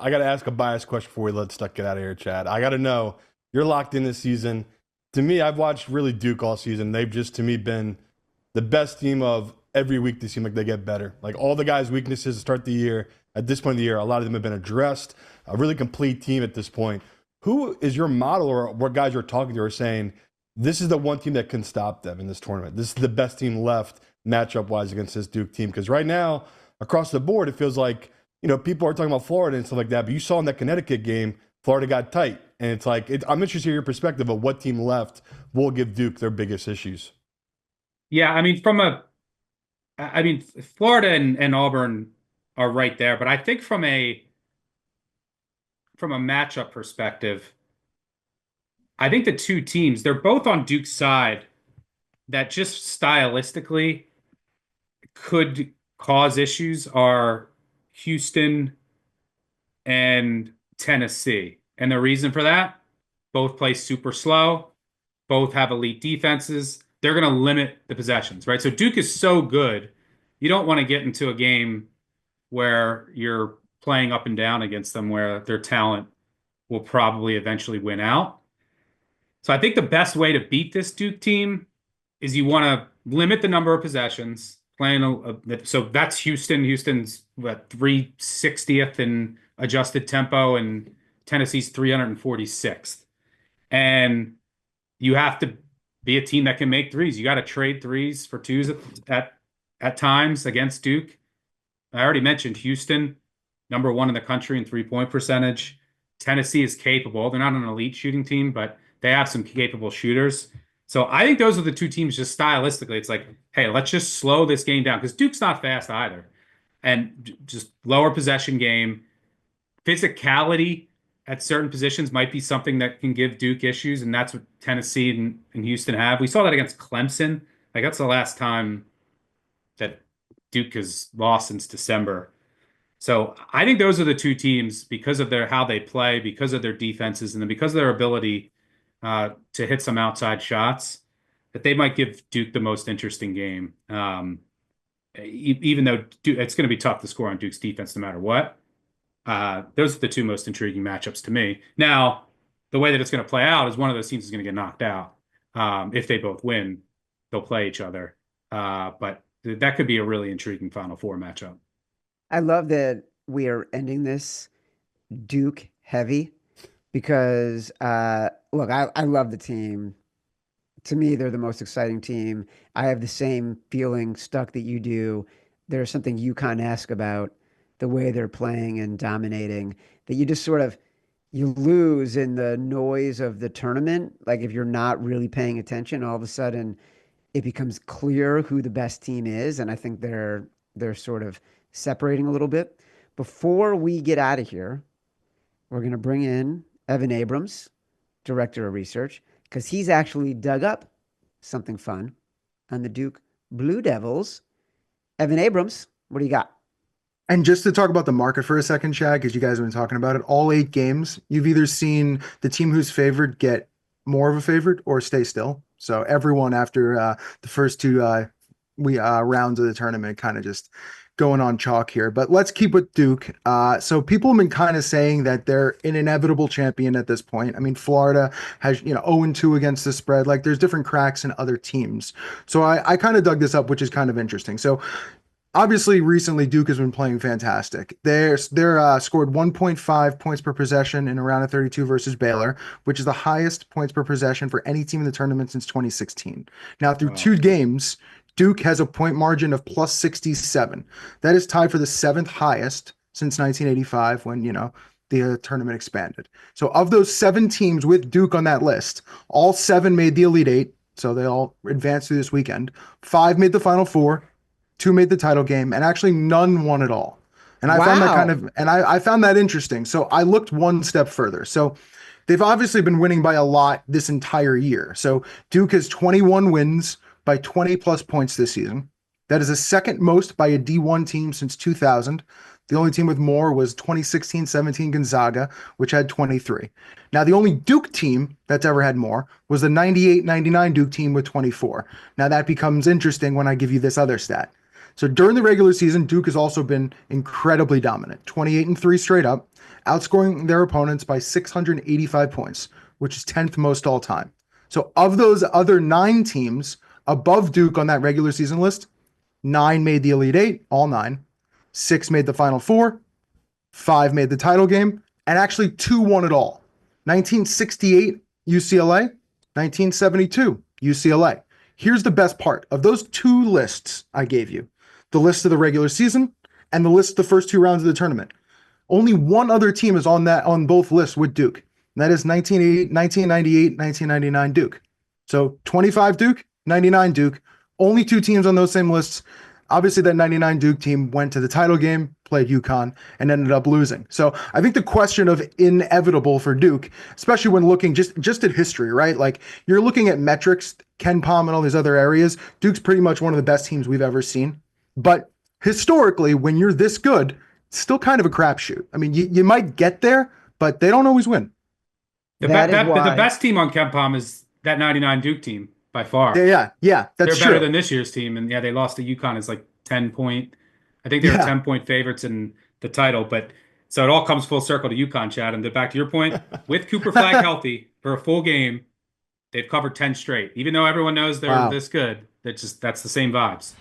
I gotta ask a biased question before we let Stuck get out of here, Chad. I gotta know, you're locked in this season. To me, I've watched really Duke all season. They've just to me been the best team of every week. They seem like they get better. Like all the guys' weaknesses to start the year, at this point of the year, a lot of them have been addressed. A really complete team at this point. Who is your model, or what guys you're talking to are saying this is the one team that can stop them in this tournament? This is the best team left matchup wise against this Duke team. Because right now, across the board, it feels like, people are talking about Florida and stuff like that, but you saw in that Connecticut game, Florida got tight. And it's like, I'm interested in your perspective of what team left will give Duke their biggest issues. Yeah, Florida and Auburn are right there, but I think from a matchup perspective, I think the two teams, they're both on Duke's side that just stylistically could cause issues are Houston and Tennessee. And the reason for that, both play super slow, both have elite defenses. They're going to limit the possessions, right? So Duke is so good. You don't want to get into a game where you're playing up and down against them, where their talent will probably eventually win out. So I think the best way to beat this Duke team is you want to limit the number of possessions. So that's Houston. Houston's what, 360th in adjusted tempo, and Tennessee's 346th. And you have to be a team that can make threes. You got to trade threes for twos at times against Duke. I already mentioned Houston, number one in the country in three-point percentage. Tennessee is capable. They're not an elite shooting team, but they have some capable shooters. So I think those are the two teams just stylistically. It's like, hey, let's just slow this game down because Duke's not fast either. And just lower possession game. Physicality at certain positions might be something that can give Duke issues, and that's what Tennessee and Houston have. We saw that against Clemson. Like that's the last time that Duke has lost since December. So I think those are the two teams because of their how they play, because of their defenses, and then because of their ability to hit some outside shots, that they might give Duke the most interesting game. Even though it's going to be tough to score on Duke's defense no matter what. Those are the two most intriguing matchups to me. Now, the way that it's going to play out is one of those teams is going to get knocked out. If they both win, they'll play each other. But that could be a really intriguing Final Four matchup. I love that we are ending this Duke heavy because, look, I love the team. To me, they're the most exciting team. I have the same feeling stuck that you do. There's something UConn-esque about the way they're playing and dominating that you just sort of you lose in the noise of the tournament. Like if you're not really paying attention, all of a sudden it becomes clear who the best team is, and I think they're sort of separating a little bit. Before we get out of here, we're going to bring in Evan Abrams, director of research, because he's actually dug up something fun on the Duke Blue Devils. Evan Abrams, what do you got? And just to talk about the market for a second, Chad, because you guys have been talking about it, all 8 games, you've either seen the team who's favored get more of a favorite or stay still. So everyone after the first two rounds of the tournament kind of just going on chalk here. But let's keep with Duke. So people have been kind of saying that they're an inevitable champion at this point. I mean, Florida has, 0-2 against the spread. Like there's different cracks in other teams. So I kind of dug this up, which is kind of interesting. So obviously, recently Duke has been playing fantastic. They're scored 1.5 points per possession in a round of 32 versus Baylor, which is the highest points per possession for any team in the tournament since 2016. Now, through 2 games, Duke has a point margin of plus 67. That is tied for the 7th highest since 1985 when, the tournament expanded. So of those 7 teams with Duke on that list, all 7 made the Elite Eight. So they all advanced through this weekend. 5 made the Final Four. 2 made the title game, and actually none won at all. And I found that I found that interesting. So I looked one step further. So they've obviously been winning by a lot this entire year. So Duke has 21 wins by 20 plus points this season. That is the second most by a D1 team since 2000. The only team with more was 2016-17 Gonzaga, which had 23. Now, the only Duke team that's ever had more was the 98-99 Duke team with 24. Now, that becomes interesting when I give you this other stat. So during the regular season, Duke has also been incredibly dominant, 28-3 straight up, outscoring their opponents by 685 points, which is 10th most all time. So of those other 9 teams above Duke on that regular season list, 9 made the Elite Eight, all 9. 6 made the Final Four, 5 made the title game, and actually 2 won it all. 1968, UCLA, 1972, UCLA. Here's the best part. Of those 2 lists I gave you, the list of the regular season and the list of the first 2 rounds of the tournament, only one other team is on both lists with Duke. And that is 1998, 1999 Duke. So 25 Duke, 99 Duke. Only 2 teams on those same lists. Obviously, that 99 Duke team went to the title game, played UConn, and ended up losing. So I think the question of inevitable for Duke, especially when looking just at history, right? Like, you're looking at metrics, Ken Pom and all these other areas. Duke's pretty much one of the best teams we've ever seen. But historically, when you're this good, it's still kind of a crapshoot. I mean, you might get there, but they don't always win. The That is why- best team on KenPom is that 99 Duke team by far. Yeah, that's They're true. better than this year's team, and yeah, they lost to UConn as like 10-point. I think they were 10-point favorites in the title, but so it all comes full circle to UConn, Chad. And back to your point, with Cooper Flagg healthy for a full game, they've covered 10 straight. Even though everyone knows they're this good, that's the same vibes.